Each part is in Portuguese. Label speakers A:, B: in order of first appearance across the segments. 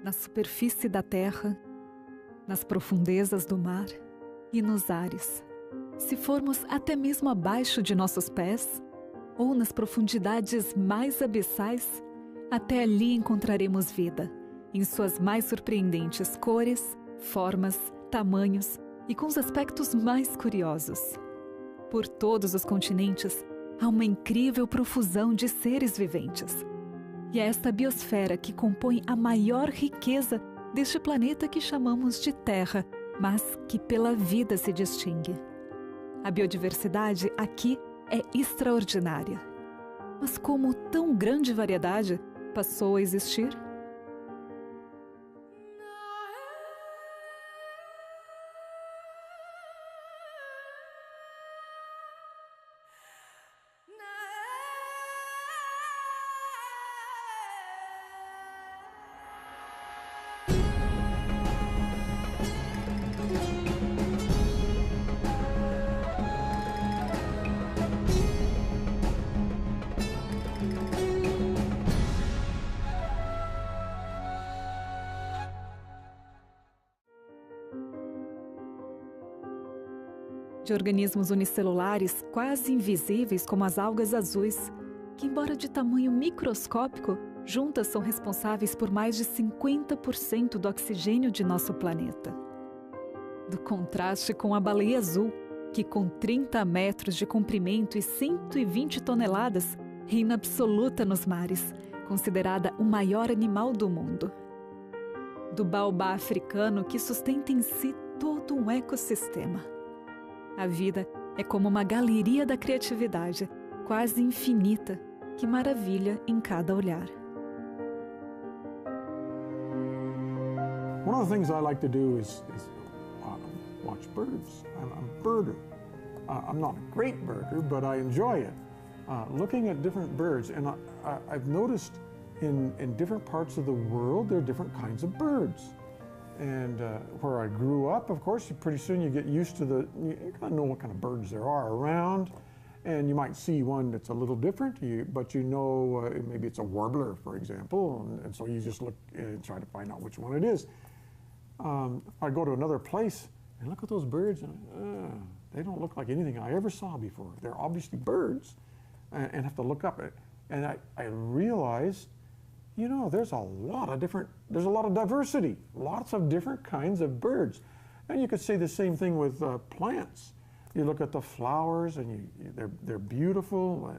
A: na superfície da terra, nas profundezas do mar e nos ares. Se formos até mesmo abaixo de nossos pés, ou nas profundidades mais abissais, até ali encontraremos vida, em suas mais surpreendentes cores, formas, tamanhos e com os aspectos mais curiosos. Por todos os continentes, há uma incrível profusão de seres viventes. E é esta biosfera que compõe a maior riqueza deste planeta que chamamos de Terra, mas que pela vida se distingue. A biodiversidade aqui é extraordinária. Mas como tão grande variedade passou a existir? De organismos unicelulares quase invisíveis como as algas azuis, que embora de tamanho microscópico, juntas são responsáveis por mais de 50% do oxigênio de nosso planeta. Do contraste com a baleia azul, que com 30 metros de comprimento e 120 toneladas, reina absoluta nos mares, considerada o maior animal do mundo. Do baobá africano, que sustenta em si todo um ecossistema. A vida é como uma galeria da criatividade, quase infinita, que maravilha em cada olhar.
B: One of the things I like to do is watch birds. I'm a birder. I'm not a great birder, but I enjoy it. Looking at different birds, and I've noticed in different parts of the world there are different kinds of birds. And where I grew up, of course, pretty soon you get used to you kind of know what kind of birds there are around. And you might see one that's a little different, but you know maybe it's a warbler, for example, and so you just look and try to find out which one it is. I go to another place and look at those birds, and they don't look like anything I ever saw before. They're obviously birds, and have to look up. And I realized, you know, there's a lot of diversity, lots of different kinds of birds. And you could say the same thing with plants. You look at the flowers, and they're beautiful,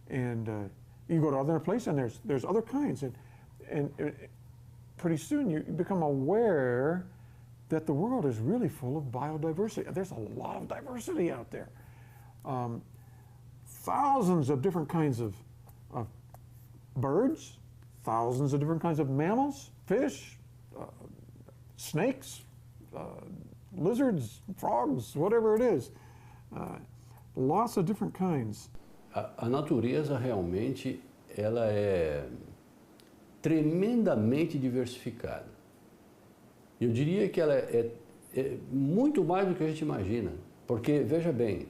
B: and you go to other places, and there's other kinds, and pretty soon you become aware that the world is really full of biodiversity. There's a lot of diversity out there. Thousands of different kinds of birds, thousands of different kinds of mammals, fish, snakes, lizards, frogs, whatever it is. Lots of different kinds.
C: A natureza realmente ela é tremendamente diversificada. Eu diria que ela é muito mais do que a gente imagina, porque veja bem,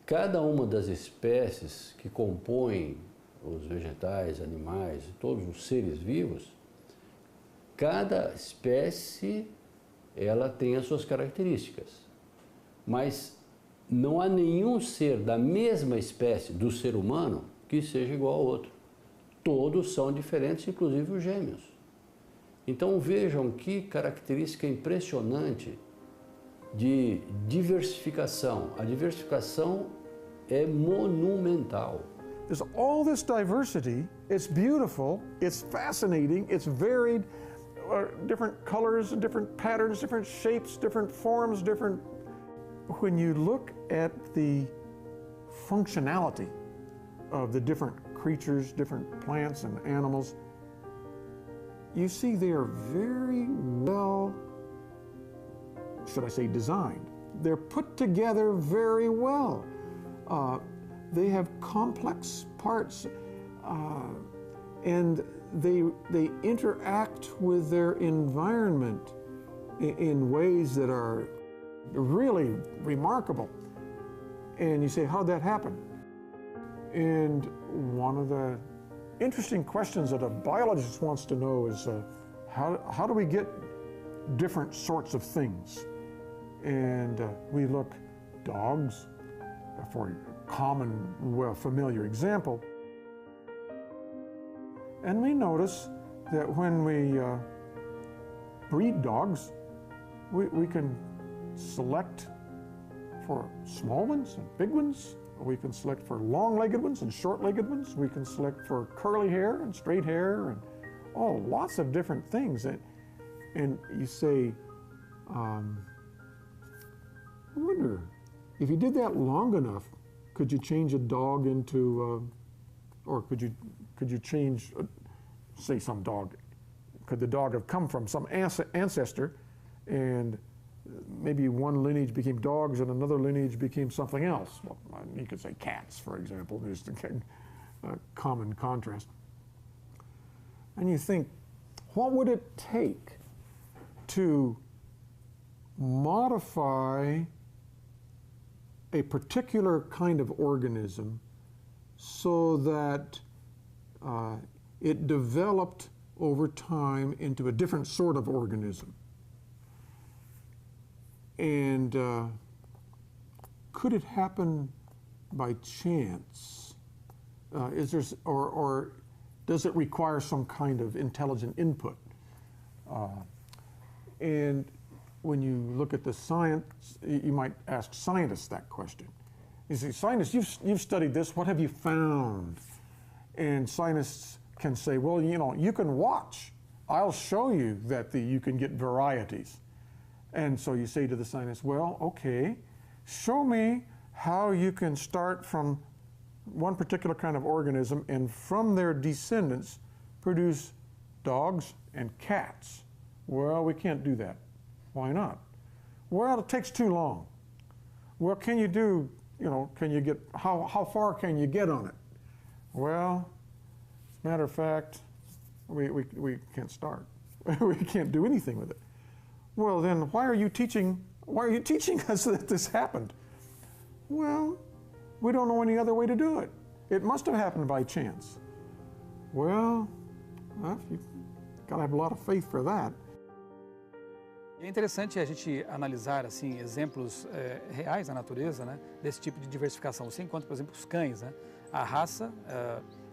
C: cada uma das espécies que compõem os vegetais, animais, todos os seres vivos, cada espécie ela tem as suas características, mas não há nenhum ser da mesma espécie do ser humano que seja igual ao outro. Todos são diferentes, inclusive os gêmeos. Então vejam que característica impressionante de diversificação. A diversificação é monumental.
B: There's all this diversity. It's beautiful, it's fascinating, it's varied, different colors, different patterns, different shapes, different forms, different... When you look at the functionality of the different creatures, different plants and animals, you see they are very well, should I say, designed. They're put together very well. They have complex parts, and they interact with their environment in ways that are really remarkable. And you say, how'd that happen? And one of the interesting questions that a biologist wants to know is, how do we get different sorts of things? And we look dogs, for a common, well, familiar example. And we notice that when we breed dogs, we can select for small ones and big ones. We can select for long-legged ones and short-legged ones. We can select for curly hair and straight hair and lots of different things. And you say, I wonder, if you did that long enough, could you change a dog into, or could you change, say some dog, could the dog have come from some ancestor and maybe one lineage became dogs and another lineage became something else? Well, you could say cats, for example, just a common contrast. And you think, what would it take to modify a particular kind of organism so that it developed over time into a different sort of organism? And could it happen by chance? Or does it require some kind of intelligent input? And when you look at the science, you might ask scientists that question. You say, scientists, you've studied this, what have you found? And scientists can say, well, you can watch. I'll show you that you can get varieties. And so you say to the scientist, well, okay, show me how you can start from one particular kind of organism and from their descendants produce dogs and cats. Well, we can't do that. Why not? Well, it takes too long. Well, can you do, can you get, how far can you get on it? Well, as a matter of fact, we can't start. We can't do anything with it. Well, then why are you teaching us that this happened? Well, we don't know any other way to do it. It must have happened by chance. Well, you've got to have a lot of faith for that.
D: É interessante a gente analisar assim exemplos reais na natureza, né, desse tipo de diversificação. Você encontra, por exemplo, os cães, né?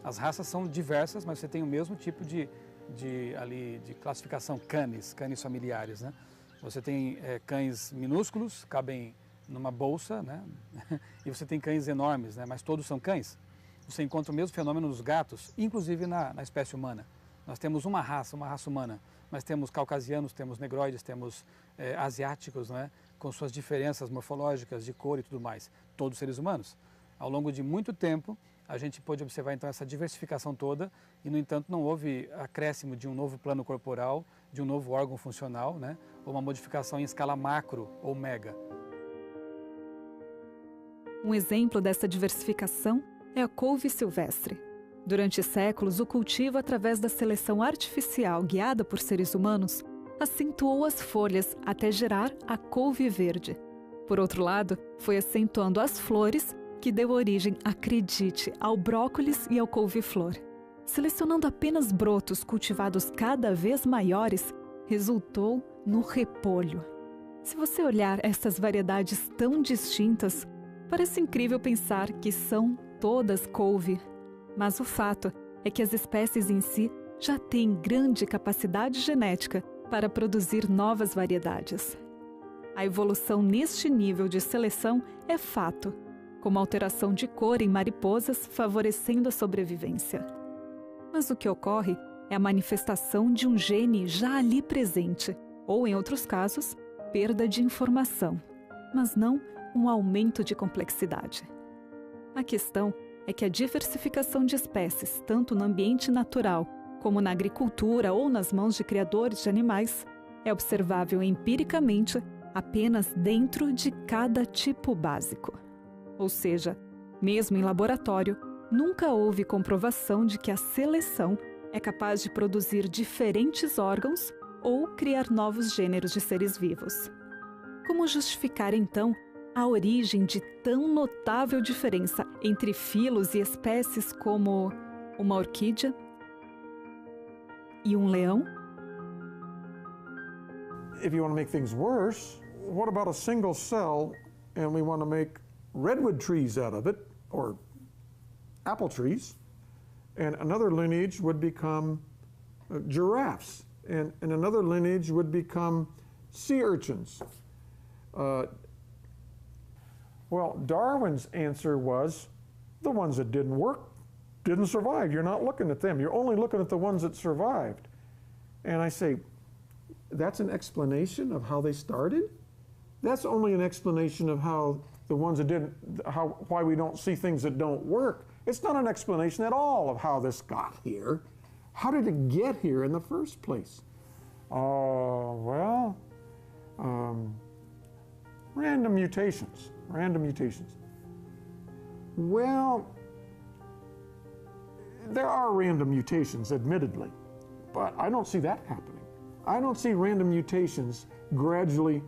D: As raças são diversas, mas você tem o mesmo tipo de classificação, canis familiares, né? Você tem cães minúsculos, cabem numa bolsa, né? E você tem cães enormes, né? Mas todos são cães. Você encontra o mesmo fenômeno nos gatos, inclusive na espécie humana. Nós temos uma raça humana, mas temos caucasianos, temos negroides, temos asiáticos, né? Com suas diferenças morfológicas, de cor e tudo mais. Todos seres humanos. Ao longo de muito tempo, a gente pôde observar então essa diversificação toda e, no entanto, não houve acréscimo de um novo plano corporal, de um novo órgão funcional, né? Ou uma modificação em escala macro ou mega.
A: Um exemplo dessa diversificação é a couve silvestre. Durante séculos, o cultivo, através da seleção artificial guiada por seres humanos, acentuou as folhas até gerar a couve verde. Por outro lado, foi acentuando as flores que deu origem, acredite, ao brócolis e ao couve-flor. Selecionando apenas brotos cultivados cada vez maiores, resultou no repolho. Se você olhar essas variedades tão distintas, parece incrível pensar que são todas couve. Mas o fato é que as espécies em si já têm grande capacidade genética para produzir novas variedades. A evolução neste nível de seleção é fato, como alteração de cor em mariposas favorecendo a sobrevivência. Mas o que ocorre é a manifestação de um gene já ali presente, ou, em outros casos, perda de informação, mas não um aumento de complexidade. A questão é que a diversificação de espécies, tanto no ambiente natural como na agricultura ou nas mãos de criadores de animais, é observável empiricamente apenas dentro de cada tipo básico. Ou seja, mesmo em laboratório, nunca houve comprovação de que a seleção é capaz de produzir diferentes órgãos ou criar novos gêneros de seres vivos. Como justificar, então, a origem de tão notável diferença entre filos e espécies como uma orquídea e um leão?
B: if you want to make things worse, what about a single cell and we want to make redwood trees out of it, or apple trees, and another lineage would become giraffes, and another lineage would become sea urchins. Well, Darwin's answer was the ones that didn't work didn't survive. You're not looking at them. You're only looking at the ones that survived. And I say, that's an explanation of how they started? That's only an explanation of how the ones that didn't, why we don't see things that don't work. It's not an explanation at all of how this got here. How did it get here in the first place? Well, random mutations. Well, there are random mutations, admittedly, but I don't see that happening. I don't see random mutations gradually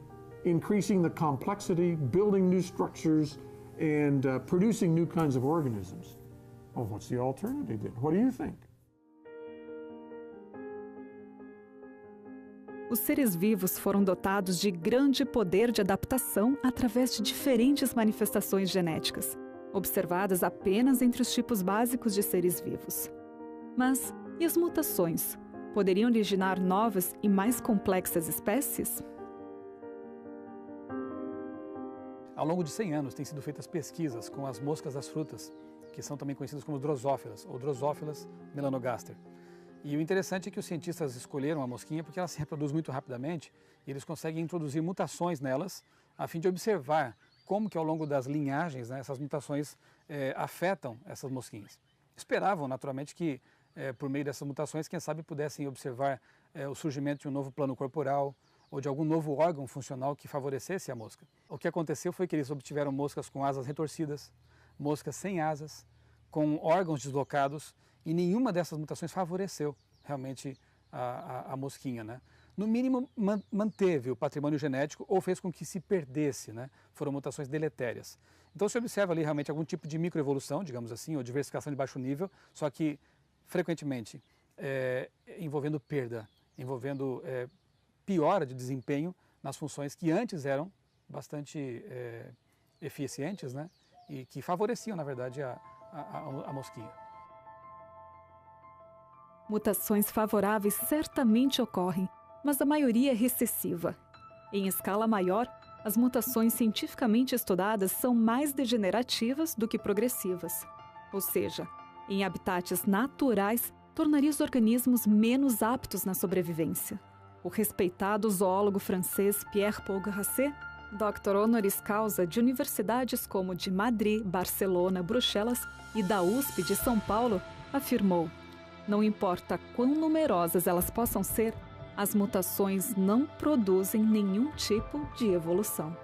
B: increasing the complexity, building new structures, and producing new kinds of organisms. Well, what's the alternative then? What do you think?
A: Os seres vivos foram dotados de grande poder de adaptação através de diferentes manifestações genéticas, observadas apenas entre os tipos básicos de seres vivos. Mas, e as mutações? Poderiam originar novas e mais complexas espécies?
D: Ao longo de 100 anos, têm sido feitas pesquisas com as moscas das frutas, que são também conhecidas como drosófilas, ou Drosophila melanogaster. E o interessante é que os cientistas escolheram a mosquinha porque ela se reproduz muito rapidamente e eles conseguem introduzir mutações nelas a fim de observar como que ao longo das linhagens, né, essas mutações afetam essas mosquinhas. Esperavam, naturalmente, que por meio dessas mutações, quem sabe pudessem observar o surgimento de um novo plano corporal ou de algum novo órgão funcional que favorecesse a mosca. O que aconteceu foi que eles obtiveram moscas com asas retorcidas, moscas sem asas, com órgãos deslocados, e nenhuma dessas mutações favoreceu realmente a mosquinha, né? No mínimo, manteve o patrimônio genético ou fez com que se perdesse, né? Foram mutações deletérias. Então se observa ali realmente algum tipo de microevolução, digamos assim, ou diversificação de baixo nível, só que frequentemente envolvendo perda, envolvendo piora de desempenho nas funções que antes eram bastante eficientes, né? E que favoreciam, na verdade, a mosquinha.
A: Mutações favoráveis certamente ocorrem, mas a maioria é recessiva. Em escala maior, as mutações cientificamente estudadas são mais degenerativas do que progressivas. Ou seja, em habitats naturais, tornaria os organismos menos aptos na sobrevivência. O respeitado zoólogo francês Pierre-Paul Grasset, Dr. honoris causa de universidades como de Madrid, Barcelona, Bruxelas e da USP de São Paulo, afirmou: não importa quão numerosas elas possam ser, as mutações não produzem nenhum tipo de evolução.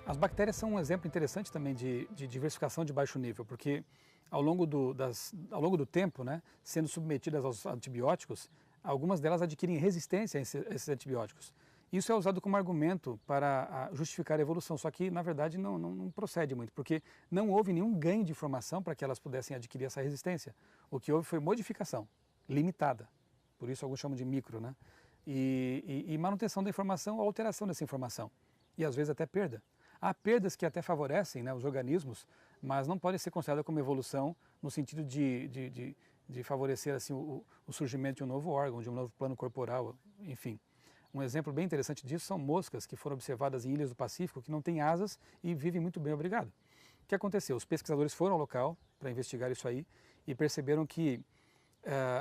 D: As bactérias são um exemplo interessante também de diversificação de baixo nível, porque ao longo do tempo, né, sendo submetidas aos antibióticos, algumas delas adquirem resistência a esses antibióticos. Isso é usado como argumento para justificar a evolução, só que na verdade não procede muito, porque não houve nenhum ganho de informação para que elas pudessem adquirir essa resistência. O que houve foi modificação, limitada, por isso alguns chamam de micro, né? E manutenção da informação ou alteração dessa informação, e às vezes até perda. Há perdas que até favorecem, né, os organismos, mas não podem ser consideradas como evolução no sentido de favorecer assim, o surgimento de um novo órgão, de um novo plano corporal, enfim. Um exemplo bem interessante disso são moscas que foram observadas em ilhas do Pacífico que não têm asas e vivem muito bem, obrigado. O que aconteceu? Os pesquisadores foram ao local para investigar isso aí e perceberam que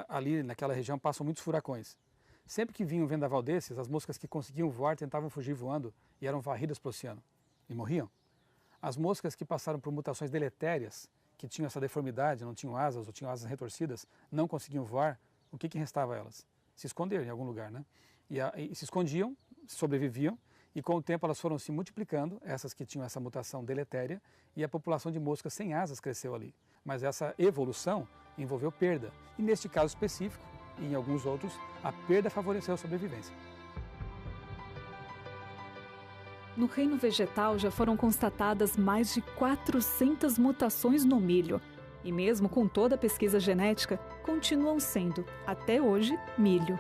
D: ali naquela região passam muitos furacões. Sempre que vinha um vendaval desses, as moscas que conseguiam voar tentavam fugir voando e eram varridas para o oceano e morriam. As moscas que passaram por mutações deletérias, que tinham essa deformidade, não tinham asas ou tinham asas retorcidas, não conseguiam voar, o que restava a elas? Se esconder em algum lugar, né? E se escondiam, sobreviviam, e com o tempo elas foram se multiplicando, essas que tinham essa mutação deletéria, e a população de moscas sem asas cresceu ali. Mas essa evolução envolveu perda, e neste caso específico, e em alguns outros, a perda favoreceu a sobrevivência.
A: No reino vegetal já foram constatadas mais de 400 mutações no milho, e mesmo com toda a pesquisa genética, continuam sendo, até hoje, milho.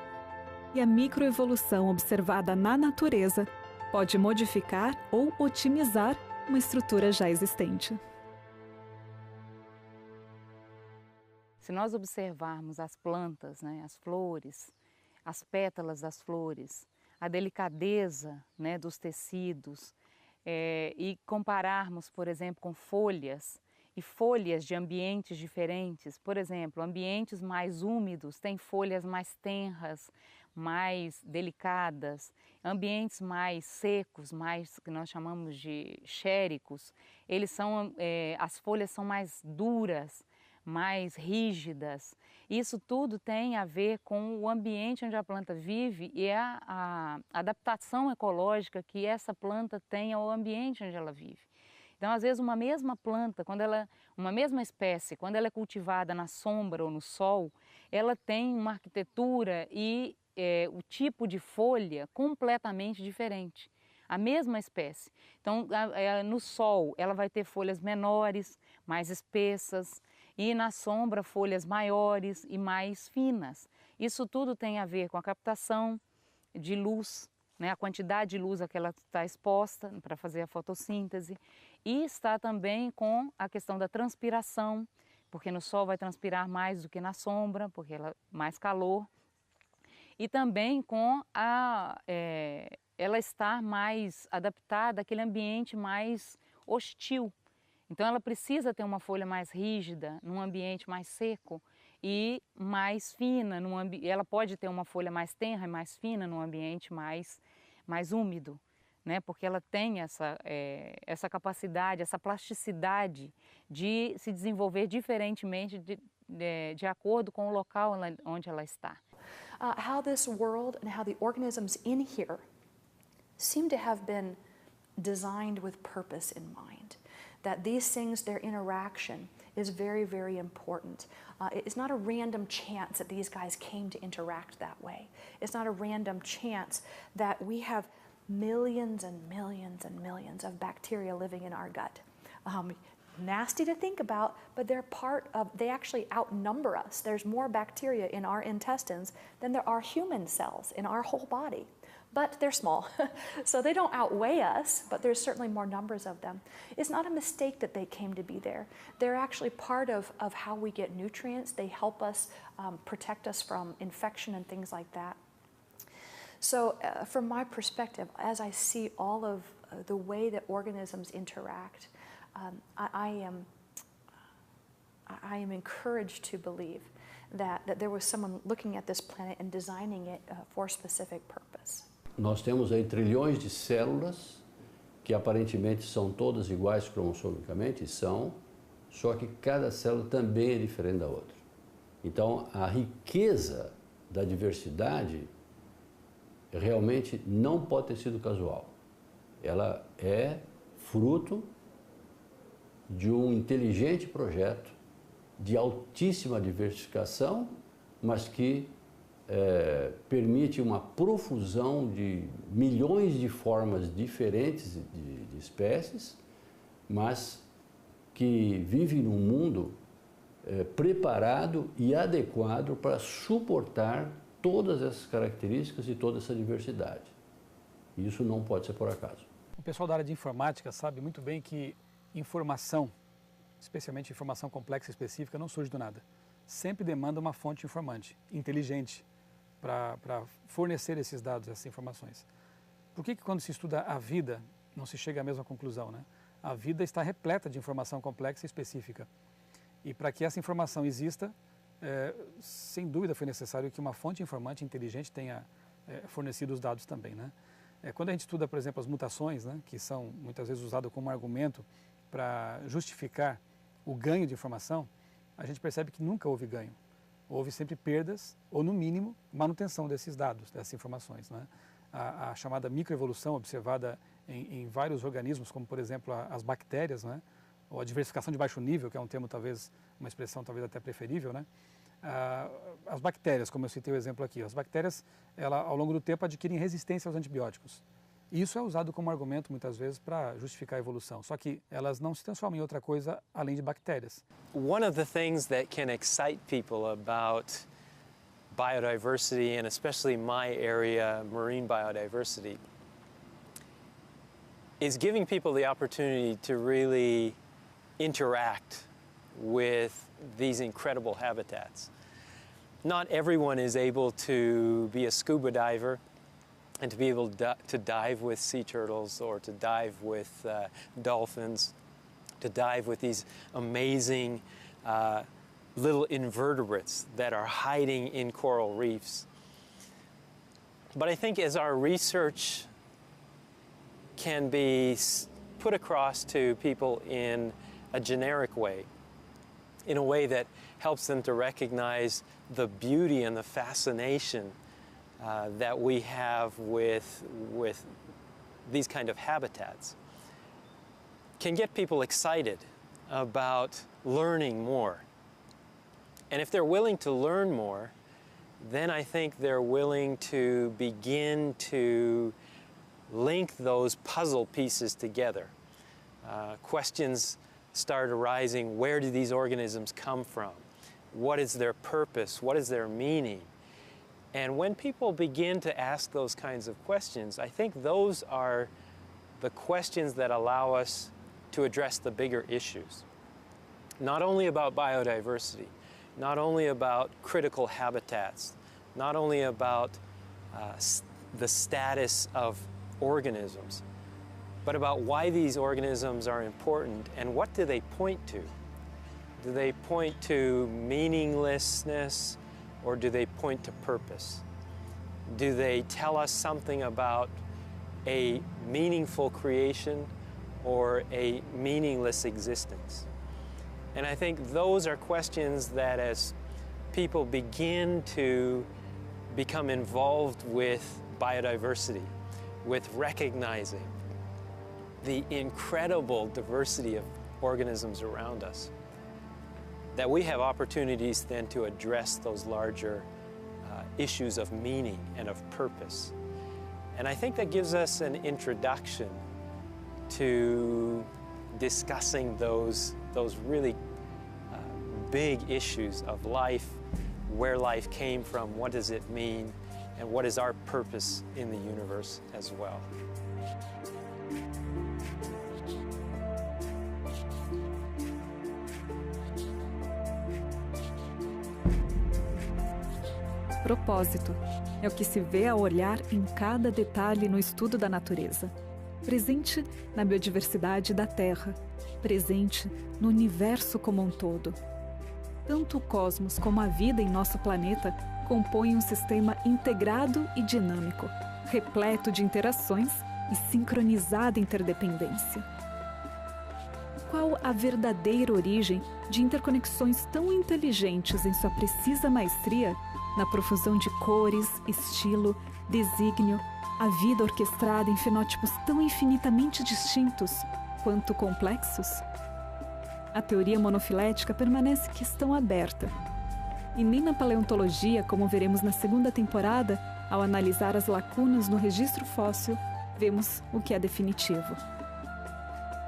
A: E a microevolução observada na natureza pode modificar ou otimizar uma estrutura já existente.
E: Se nós observarmos as plantas, né, as flores, as pétalas das flores, a delicadeza, né, dos tecidos, e compararmos, por exemplo, com folhas e folhas de ambientes diferentes, por exemplo, ambientes mais úmidos têm folhas mais tenras, mais delicadas, ambientes mais secos, mais que nós chamamos de xéricos, as folhas são mais duras, mais rígidas. Isso tudo tem a ver com o ambiente onde a planta vive e a adaptação ecológica que essa planta tem ao ambiente onde ela vive. Então, às vezes, uma mesma planta, uma mesma espécie, quando ela é cultivada na sombra ou no sol, ela tem uma arquitetura e o tipo de folha completamente diferente. A mesma espécie. Então, no sol, ela vai ter folhas menores, mais espessas, e na sombra, folhas maiores e mais finas. Isso tudo tem a ver com a captação de luz, né, a quantidade de luz a que ela está exposta para fazer a fotossíntese, e está também com a questão da transpiração, porque no sol vai transpirar mais do que na sombra, porque ela mais calor, e também com ela estar mais adaptada àquele ambiente mais hostil. Então ela precisa ter uma folha mais rígida num ambiente mais seco e mais fina, ela pode ter uma folha mais tenra e mais fina num ambiente mais úmido, né? Porque ela tem essa capacidade, essa plasticidade de se desenvolver diferentemente de acordo com o local onde ela está.
F: How this world and how the organisms in here seem to have been designed with purpose in mind. That these things, their interaction is very, very important. It's not a random chance that these guys came to interact that way. It's not a random chance that we have millions and millions and millions of bacteria living in our gut. Nasty to think about, but they actually outnumber us. There's more bacteria in our intestines than there are human cells in our whole body. But they're small, so they don't outweigh us, but there's certainly more numbers of them. It's not a mistake that they came to be there. They're actually part of how we get nutrients. They help us protect us from infection and things like that. So from my perspective, as I see all of the way that organisms interact, I am encouraged to believe that there was someone looking at this planet and designing it for a specific purpose.
C: Nós temos aí trilhões de células que aparentemente são todas iguais cromossomicamente, só que cada célula também é diferente da outra. Então, a riqueza da diversidade realmente não pode ter sido casual. Ela é fruto de um inteligente projeto de altíssima diversificação, mas que permite uma profusão de milhões de formas diferentes de espécies, mas que vive num mundo preparado e adequado para suportar todas essas características e toda essa diversidade. Isso não pode ser por acaso.
D: O pessoal da área de informática sabe muito bem que informação, especialmente informação complexa e específica, não surge do nada. Sempre demanda uma fonte informante, inteligente, para fornecer esses dados, essas informações. Por que quando se estuda a vida, não se chega à mesma conclusão, né? A vida está repleta de informação complexa e específica. E para que essa informação exista, sem dúvida foi necessário que uma fonte informante inteligente tenha fornecido os dados também, né? Quando a gente estuda, por exemplo, as mutações, né, que são muitas vezes usadas como argumento para justificar o ganho de informação, a gente percebe que nunca houve ganho. Houve sempre perdas, ou no mínimo, manutenção desses dados, dessas informações, né? A chamada microevolução observada em vários organismos, como por exemplo as bactérias, né? Ou a diversificação de baixo nível, que é um termo talvez, uma expressão talvez até preferível, né? As bactérias, como eu citei o exemplo aqui, as bactérias, ao longo do tempo adquirem resistência aos antibióticos. E isso é usado como argumento muitas vezes para justificar a evolução, só que elas não se transformam em outra coisa além de bactérias.
G: One of the things that can excite people about biodiversity, and especially my area, marine biodiversity, is giving people the opportunity to really interact with these incredible habitats. Not everyone is able to be a scuba diver and to be able to dive with sea turtles or to dive with dolphins, to dive with these amazing little invertebrates that are hiding in coral reefs. But I think as our research can be put across to people in a generic way, in a way that helps them to recognize the beauty and the fascination that we have with these kind of habitats, can get people excited about learning more. And if they're willing to learn more, then I think they're willing to begin to link those puzzle pieces together. Questions start arising: where do these organisms come from? What is their purpose? What is their meaning? And when people begin to ask those kinds of questions, I think those are the questions that allow us to address the bigger issues. Not only about biodiversity, not only about critical habitats, not only about the status of organisms, but about why these organisms are important and what do they point to. Do they point to meaninglessness, or do they point to purpose? Do they tell us something about a meaningful creation or a meaningless existence? And I think those are questions that as people begin to become involved with biodiversity, with recognizing the incredible diversity of organisms around us, that we have opportunities then to address those larger issues of meaning and of purpose. And I think that gives us an introduction to discussing those really big issues of life, where life came from, what does it mean, and what is our purpose in the universe as well.
A: Propósito é o que se vê ao olhar em cada detalhe no estudo da natureza. Presente na biodiversidade da Terra, presente no universo como um todo. Tanto o cosmos como a vida em nosso planeta compõem um sistema integrado e dinâmico, repleto de interações e sincronizada interdependência. Qual a verdadeira origem de interconexões tão inteligentes em sua precisa maestria na profusão de cores, estilo, desígnio, a vida orquestrada em fenótipos tão infinitamente distintos quanto complexos? A teoria monofilética permanece questão aberta. E nem na paleontologia, como veremos na segunda temporada, ao analisar as lacunas no registro fóssil, vemos o que é definitivo.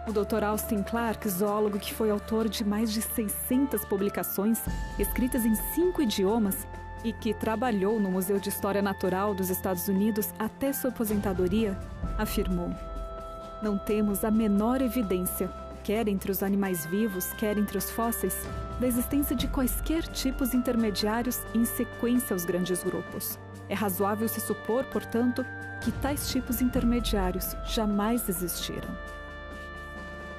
A: O Dr. Austin Clarke, zoólogo que foi autor de mais de 600 publicações, escritas em 5 idiomas, e que trabalhou no Museu de História Natural dos Estados Unidos até sua aposentadoria, afirmou: não temos a menor evidência, quer entre os animais vivos, quer entre os fósseis, da existência de quaisquer tipos intermediários em sequência aos grandes grupos. É razoável se supor, portanto, que tais tipos intermediários jamais existiram.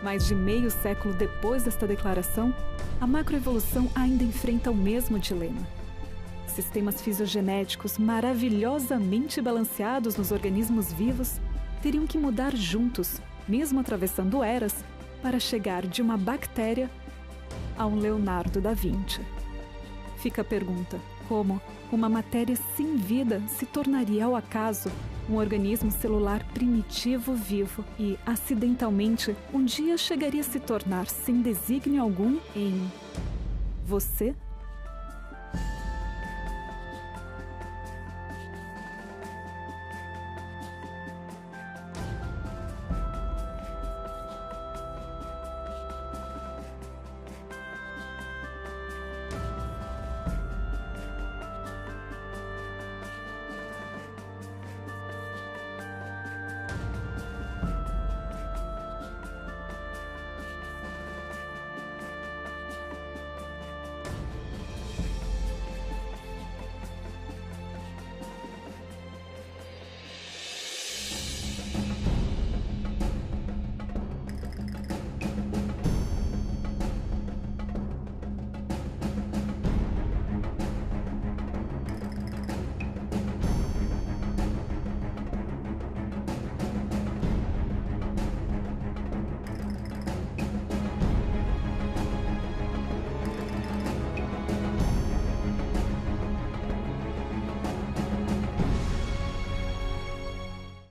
A: Mais de meio século depois desta declaração, a macroevolução ainda enfrenta o mesmo dilema. Sistemas fisiogenéticos maravilhosamente balanceados nos organismos vivos teriam que mudar juntos, mesmo atravessando eras, para chegar de uma bactéria a um Leonardo da Vinci. Fica a pergunta: como uma matéria sem vida se tornaria ao acaso um organismo celular primitivo vivo e, acidentalmente, um dia chegaria a se tornar sem desígnio algum em você?